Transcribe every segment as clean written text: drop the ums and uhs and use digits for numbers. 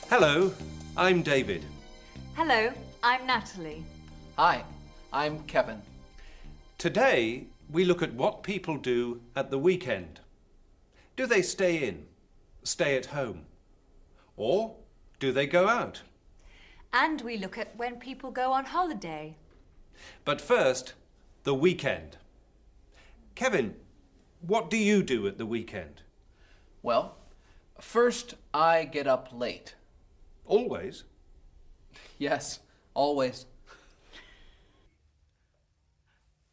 Hello, I'm David. Hello, I'm Natalie. Hi, I'm Kevin. Today, we look at what people do at the weekend. Do they stay in, stay at home? Or do they go out? And we look at when people go on holiday. But first, the weekend. Kevin, what do you do at the weekend? Well, first I get up late. Always? Yes, always.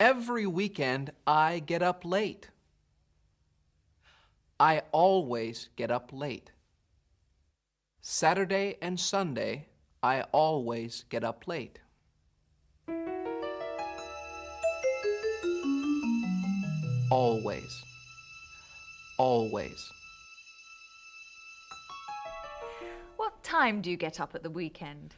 Every weekend I get up late. I always get up late. Saturday and Sunday, I always get up late. Always. Always. What time do you get up at the weekend?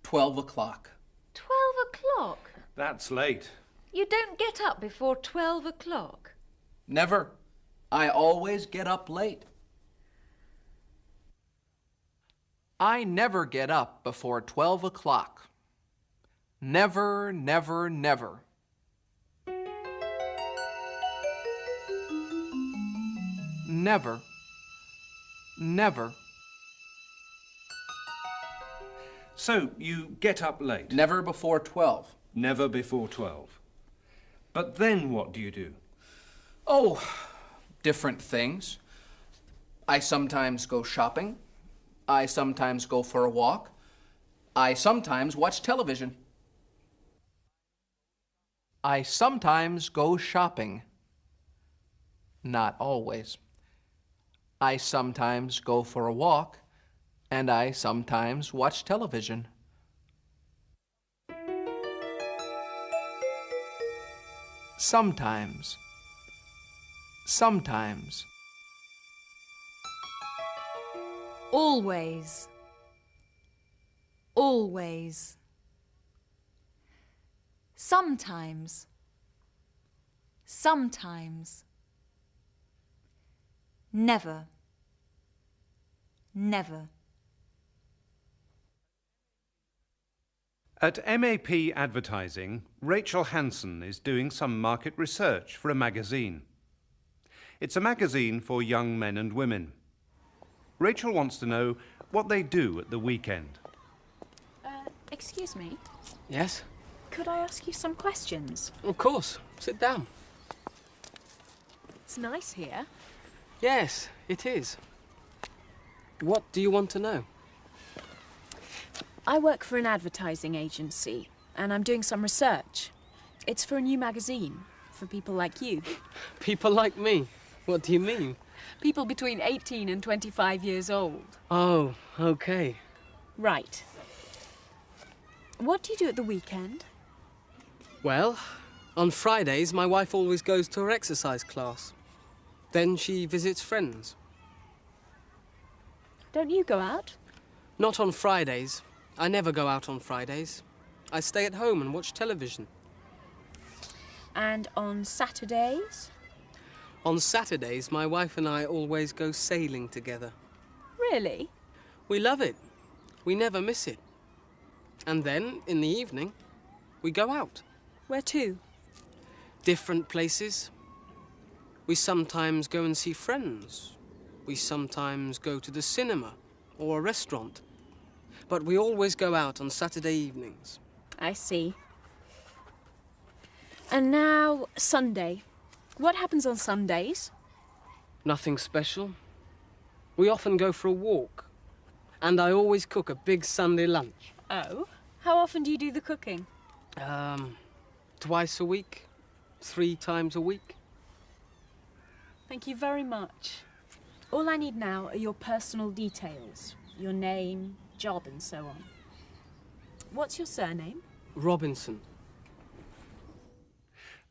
12 o'clock. 12 o'clock? That's late. You don't get up before 12 o'clock? Never. I always get up late. I never get up before 12 o'clock. Never, never, never. Never. Never. So, you get up late? Never before 12. Never before 12. But then what do you do? Oh, different things. I sometimes go shopping. I sometimes go for a walk. I sometimes watch television. I sometimes go shopping. Not always. I sometimes go for a walk, and I sometimes watch television. Sometimes. Sometimes. Always. Always. Sometimes. Sometimes. Never. Never. At MAP Advertising, Rachel Hansen is doing some market research for a magazine. It's a magazine for young men and women. Rachel wants to know what they do at the weekend. Excuse me, Yes? could I ask you some questions? Of course. Sit down. It's nice here. Yes, it is. What do you want to know? I work for an advertising agency, and I'm doing some research. It's for a new magazine, for people like you. People like me? What do you mean? People between 18 and 25 years old. Oh, okay. Right. What do you do at the weekend? Well, on Fridays, my wife always goes to her exercise class. Then she visits friends. Don't you go out? Not on Fridays. I never go out on Fridays. I stay at home and watch television. And on Saturdays? On Saturdays, my wife and I always go sailing together. Really? We love it. We never miss it. And then, in the evening, we go out. Where to? Different places. We sometimes go and see friends. We sometimes go to the cinema or a restaurant. But we always go out on Saturday evenings. I see. And now, Sunday. What happens on Sundays? Nothing special. We often go for a walk. And I always cook a big Sunday lunch. Oh? How often do you do the cooking? Twice a week. 3 times a week. Thank you very much. All I need now are your personal details. Your name, job, and so on. What's your surname? Robinson.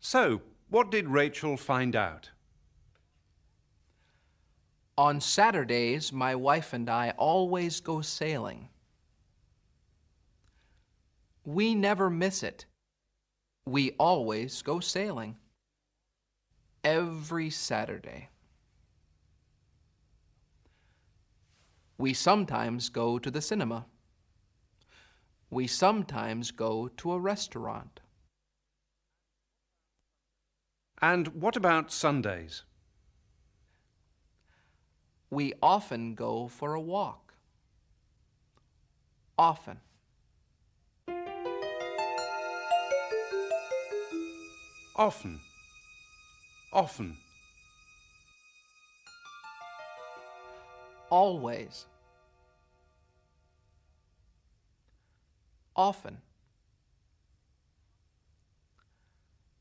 So, what did Rachel find out? On Saturdays, my wife and I always go sailing. We never miss it. We always go sailing. Every Saturday. We sometimes go to the cinema. We sometimes go to a restaurant. And what about Sundays? We often go for a walk. Often. Often. Often. Always. Often.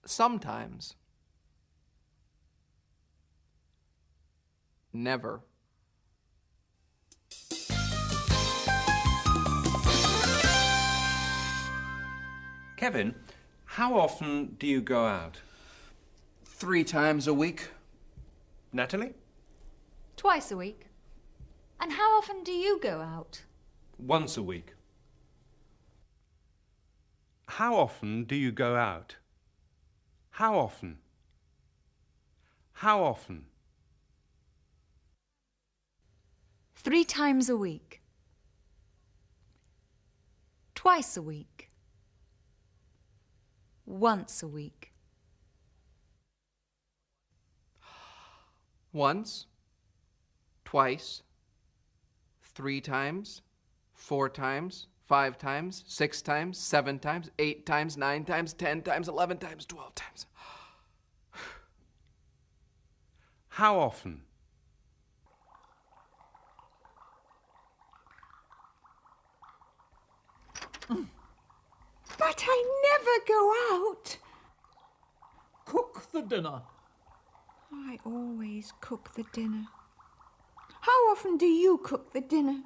Sometimes. Never. Kevin, how often do you go out? 3 times a week. Natalie? Twice a week. And how often do you go out? Once a week. How often do you go out? How often? How often? 3 times a week. Twice a week. Once a week. Once, twice, 3 times, 4 times, 5 times, 6 times, 7 times, 8 times, 9 times, 10 times, 11 times, 12 times. How often? But I never go out. Cook the dinner. I always cook the dinner. How often do you cook the dinner?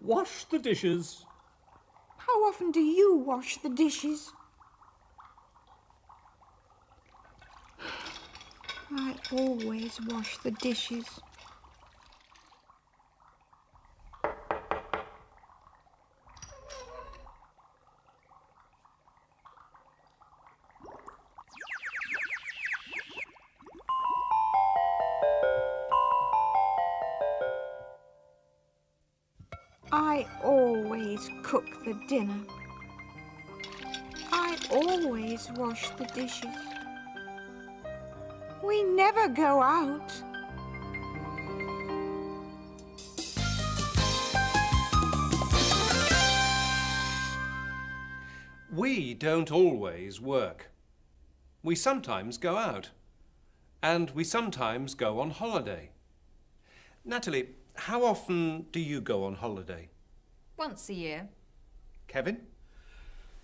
Wash the dishes. How often do you wash the dishes? I always wash the dishes. I always cook the dinner. I always wash the dishes. We never go out. We don't always work. We sometimes go out. And we sometimes go on holiday. Natalie, how often do you go on holiday? Once a year. Kevin?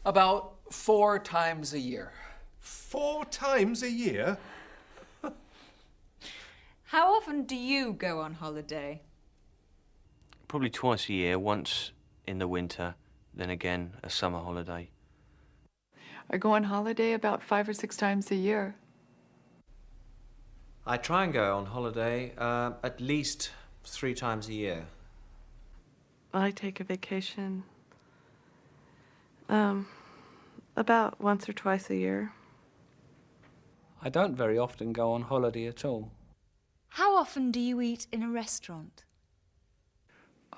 About 4 times a year. 4 times a year? How often do you go on holiday? Probably twice a year, once in the winter, then again a summer holiday. I go on holiday about 5 or 6 times a year. I try and go on holiday at least 3 times a year. I take a vacation about once or twice a year. I don't very often go on holiday at all. How often do you eat in a restaurant?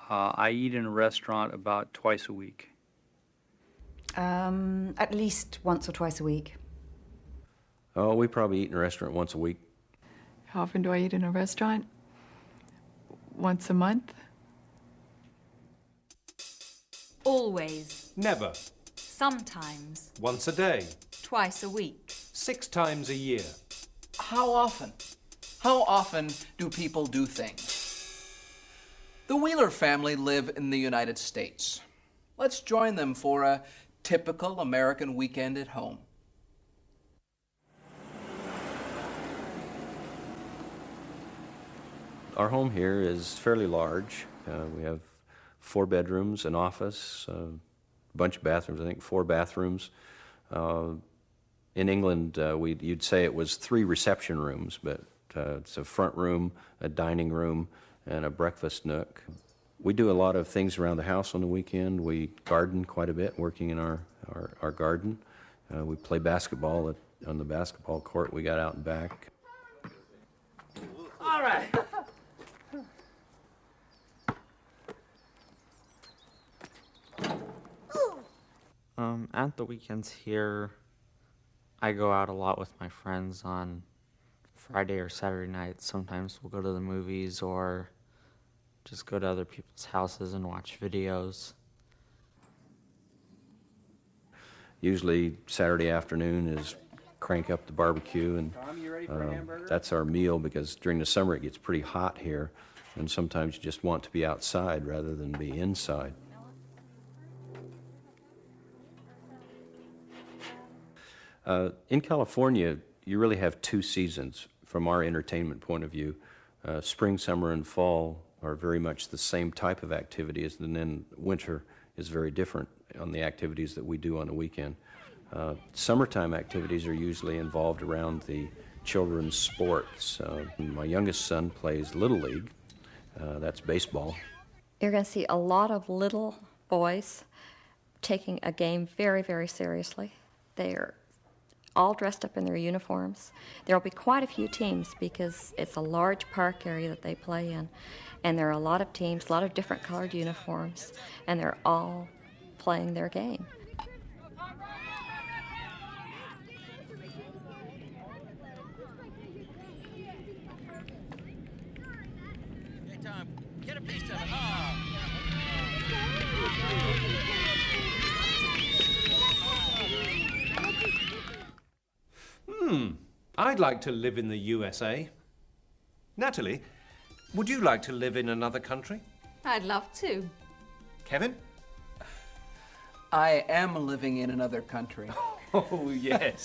I eat in a restaurant about twice a week. At least once or twice a week. Oh, we probably eat in a restaurant once a week. How often do I eat in a restaurant? Once a month? Always. Never. Sometimes. Once a day. Twice a week. 6 times a year. How often? How often do people do things? The Wheeler family live in the United States. Let's join them for a typical American weekend at home. Our home here is fairly large. We have 4 bedrooms, an office, a bunch of bathrooms, I think 4 bathrooms. In England, you'd say it was 3 reception rooms, but it's a front room, a dining room, and a breakfast nook. We do a lot of things around the house on the weekend. We garden quite a bit, working in our garden. We play basketball on the basketball court we got out and back. All right. At the weekends here, I go out a lot with my friends on Friday or Saturday nights. Sometimes we'll go to the movies or just go to other people's houses and watch videos. Usually Saturday afternoon is crank up the barbecue, and that's our meal, because during the summer it gets pretty hot here, and sometimes you just want to be outside rather than be inside. In California, you really have two seasons from our entertainment point of view. Spring, summer, and fall are very much the same type of activities, and then winter is very different on the activities that we do on the weekend. Summertime activities are usually involved around the children's sports. My youngest son plays Little League. That's baseball. You're going to see a lot of little boys taking a game very, very seriously. They're all dressed up in their uniforms. There will be quite a few teams because it's a large park area that they play in. And there are a lot of teams, a lot of different colored uniforms, and they're all playing their game. Hey, Tom, get a piece of it. I'd like to live in the USA. Natalie, would you like to live in another country? I'd love to. Kevin? I am living in another country. Oh, yes.